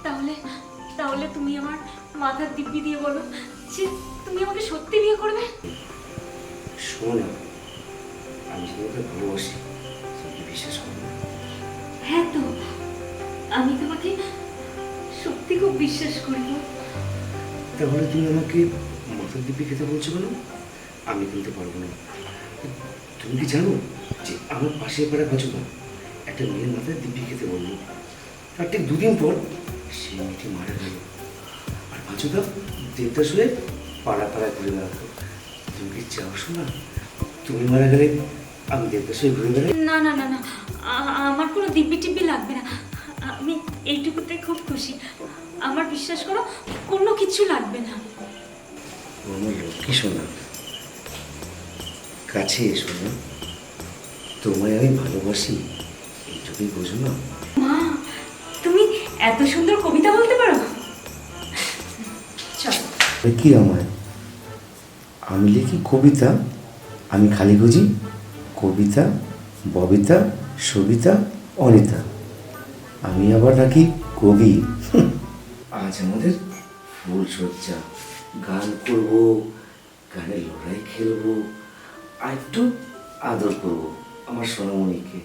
তাহলে তাহলে তুমি আমার মাথার দিব্যি দিয়ে বলো যে তুমি আমাকে সত্যি বিয়ে করবে? শোনো, আমি তোমাকে ভালোবাসি, তুমি বিশ্বাস করো না? হ্যাঁ তো, আমি তোমাকে সত্যি খুব বিশ্বাস করি গো। তাহলে তুমি আমাকে মাথার দিব্যি খেতে বলছো কেন? আমি বলতে পারবো না। তুমি কি জানো যে আমার পাশের পাড়া বাজুদা একটা মেয়ের মাথায় দিব্যি খেতে বললো, তার ঠিক দুদিন পর সেই মেয়েটি মারা গেল। আর বাজুদা দেবদাস হয়ে পাড়া পাড়ায় ঘুরে বেড়াতো। তুমি কি চাও শোনা, তুমি মারা গেলে আমি দেবদাস হয়ে ঘুরে বেড়াই? না না না না, আমার কোনো দিব্যি টিব্বি লাগবে না। আমি এইটুকুতে খুব খুশি। আমার বিশ্বাস করো, কোনো কিছু লাগবে না। আমার লক্ষ্মী শোনা, কাছে এসো না, তোমায় আমি ভালোবাসি, এইটুকুই বোঝো না? মা, তুমি এত সুন্দর কবিতা বলতে পারো? চলো। কি আমার, আমি লিখি কবিতা, আমি খালি বুঝি কবিতা, ববিতা, সবিতা, অনিতা, আমি আবার নাকি কবি। আজ আমাদের ফুল সজ্জা, গান করব, গানের লড়াই খেলবো, আর একটু আদর করবো আমার সোনামণিকে।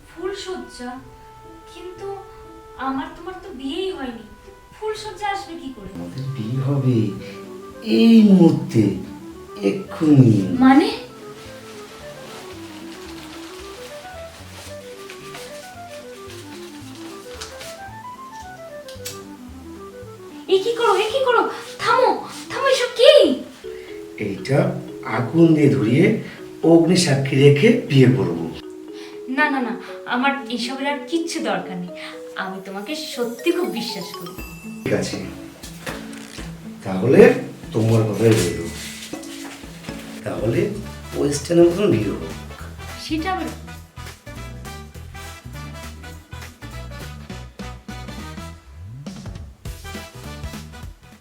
ফুলসজ্জা? কিন্তু আমার তোমার তো বিয়েই হয়নি, ফুলসজ্জা আসবে কি করে? আমাদের বিয়ে হবে এই মুহূর্তে, এক্ষুনি। মানে? এ কি করো, এ কি করো? থামো থামো, এসব কি? এইটা আগুন দিয়ে ধরিয়ে অগ্নি সাক্ষী রেখে বিয়ে করবো। না না না, আমার এসবের আর কিচ্ছু দরকার নেই। আমি তোমাকে সত্যি খুব বিশ্বাস করি। ঠিক আছে, তাহলে তোমার কথাই রইল। তাহলে ওয়েস্টার্নের মতন বিয়ে হোক। সেটা আবার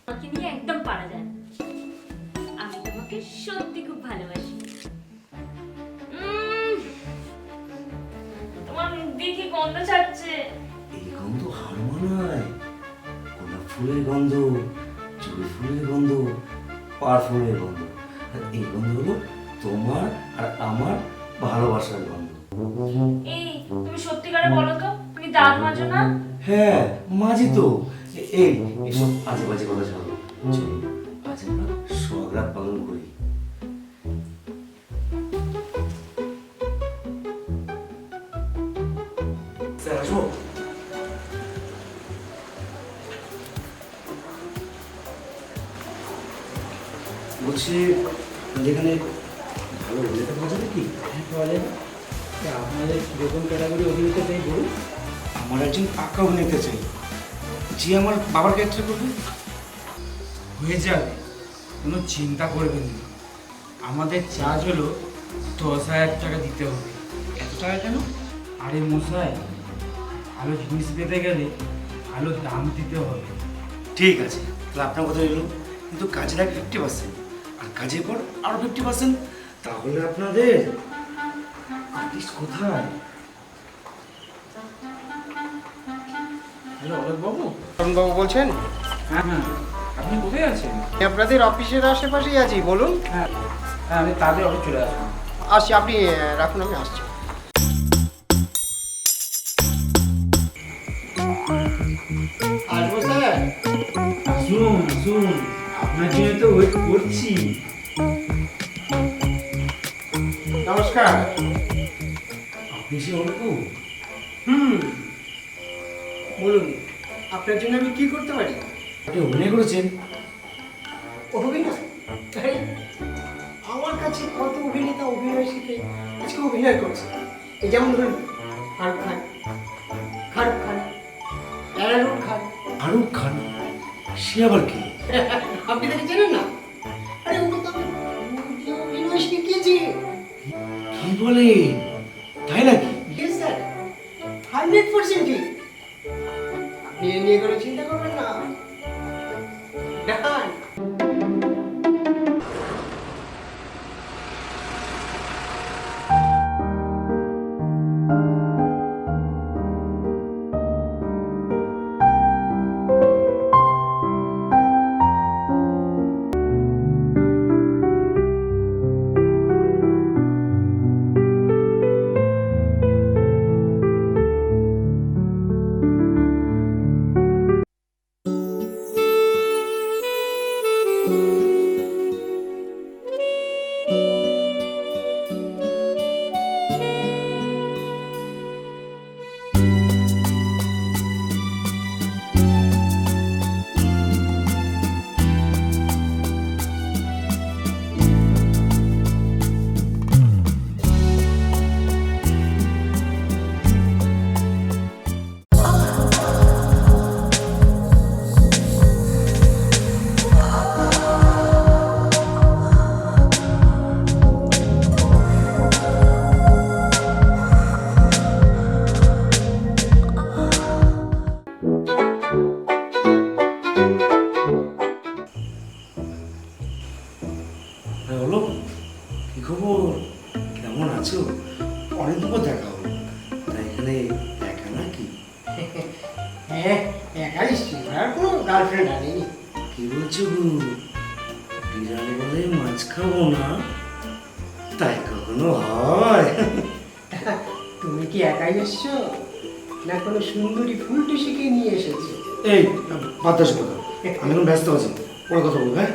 আমাকে নিয়ে একদম পারা যায় না। আমি তোমাকে সত্যি খুব ভালোবাসি। তোমার মুখ দিয়ে কি গন্ধ ছাড়ছে! এই গন্ধ হার মানায়, গোলাপ ফুলের গন্ধ, জুঁই ফুলের গন্ধ, পারফিউমের গন্ধ। আর এই গন্ধ হলো তোমার আর আমার ভালোবাসার গন্ধ। এই, তুমি সত্যিকারে বলো তো, তুমি দাঁত মাজো না? হ্যাঁ, মাঝি তো। এই এসব আজে বাজে কথা ছাড়ো, চলো আজ আমরা সোহাগরাত পালন করি। স্যার আসবো? বলছি যেখানে ভালো অভিনেতা পাওয়া যাবে কি? হ্যাঁ, পাওয়া যাবে। আপনাদের কীরকম ক্যাটাগরি অভিনেতা চাই বলুন? আমার একজন পাক্কা অভিনেতা চাই, যে আমার বাবার ক্যারেক্টার করবে। হয়ে যাবে, কোনো চিন্তা করবেন না। আমাদের চার্জ হলো 10,000 টাকা দিতে হবে। এত টাকা কেন? আরে মশাই, ভালো জিনিস পেতে গেলে ভালো দাম দিতে হবে। ঠিক আছে, তাহলে আপনার কথা রইল, কিন্তু কাজের আগে 50% আর কাজের পর আরো 50%। তাহলে আপনাদের আর্টিস্ট কোথায়? হ্যালো অলোকবাবু। বাবু বলছেন? হ্যাঁ হ্যাঁ, আপনি কোথায় আছেন? আমি আপনাদের অফিসের আশেপাশেই আছি, বলুন। হ্যাঁ হ্যাঁ, আমি তাদের অফিস চলে আসবো। আসছি, আপনি রাখুন, আমি আসছি। আসবো স্যার? আসুন আসুন, আপনার জন্য তো ওয়েট করছি। নমস্কার। আপনি সে অল্প? বলুন, আপনার জন্য আমি কি করতে পারি? আপনি অভিনয় করেছেন? অভিনয়? আরে, আমার কাছে কত অভিনেতা অভিনয় শিখে আজকে অভিনয় করছে। এই যেমন ধরুন শাহরুখ খান, শাহরুখ খান, শাহরুখ খান। শাহরুখ খান? সে আবার কি? আপনি তাকে চেনেন না? আরে ওকে তো আমি অভিনয় শিখিয়েছি। কি বলে, তাই নাকি? ইয়েস স্যার, 100% ঠিক। আপনি এ নিয়ে কোনো চিন্তা করবেন না। দেখান। মানে একা নাকি? হ্যাঁ, একা নিশ্চয়ই, আর কোনো গার্লফ্রেন্ড আনেনি। কি বলছো গো? বিড়াল বলে মাছ খাবো না, তাই কখনো হয়? তুমি কি একাই এসছো, না কোনো সুন্দরী ফুলটুসিকে নিয়ে এসেছো? এই বাতাস কথা, আমি এখন ব্যস্ত আছি, পরে কথা বলবো। হ্যাঁ,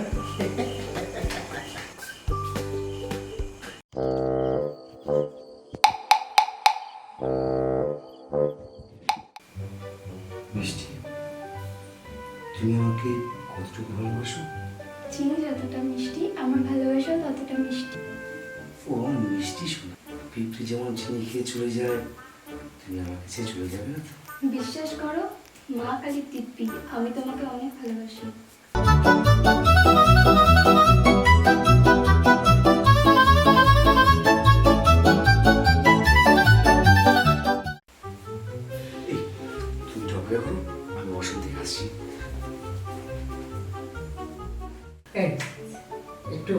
মিষ্টি, তুমি আমাকে কতটুকু ভালোবাসো? চিনি যতটা মিষ্টি, আমার ভালোবাসা ততটা মিষ্টি। ও মিষ্টি শোনা, পিঁপড়ে যেমন চিনি খেয়ে চলে যায়, তুমি আমাকে ছেড়ে চলে যাবে না তো? বিশ্বাস করো, মা কালী দিব্যি, আমি তোমাকে অনেক ভালোবাসি। এই তুমি ঝগড়া করো, আমি বসন্ত থেকে আসছি। এই, একটু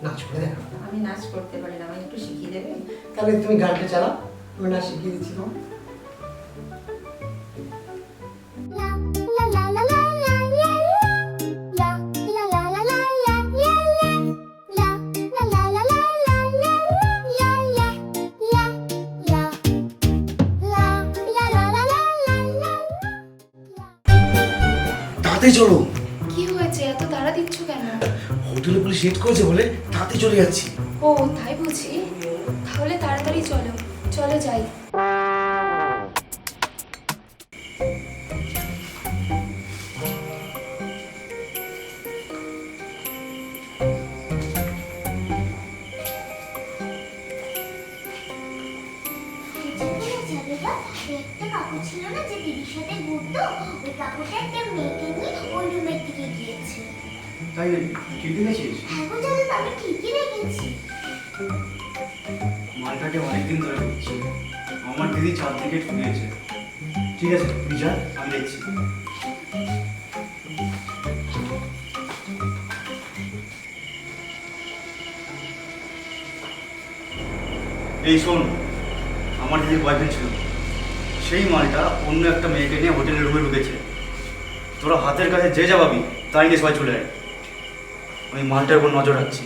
নাচ করে দেখো। আমি নাচ করতে পারি না, আমাকে একটু শিখিয়ে দেবেন? তাহলে তুমি গানটা চালাও, আমি নাচ শিখিয়ে দিচ্ছি তোমার। তাড়াতাড়ি চলো, কি হয়েছে, এত তাড়া দিচ্ছ কেন? হোটেলে পুলিশ হেড করেছে বলে তাড়াতাড়ি চলে যাচ্ছি। ও তাই বুঝি, তাহলে তাড়াতাড়ি চলো, চলো যাই। একটা কাকু ছিল না যে দিদির সাথে ঘুরতো, ওই কাকুটা একটা মেয়েকে নিয়ে ওই রুমের দিকে গিয়েছে। তাই ঠিক দেখেছিস? হ্যাঁ গো জানো তো, আমি ঠিকই রেখেছি। মালটাকে অনেকদিন ধরে দেখছি, আমার দিদি 4 থেকে ঠুকিয়েছে। ঠিক আছে বিজয়, আমি দেখছি। এই শোন, আমার দিদির বয়ফ্রেন্ড ছিল, সেই মালটা অন্য একটা মেয়েকে নিয়ে হোটেলের রুমে ঢুকেছে। তোরা হাতের কাছে যে যাবাবি তাই নিয়ে সবাই চলে যায়। আমি মালটার উপর নজর রাখছি।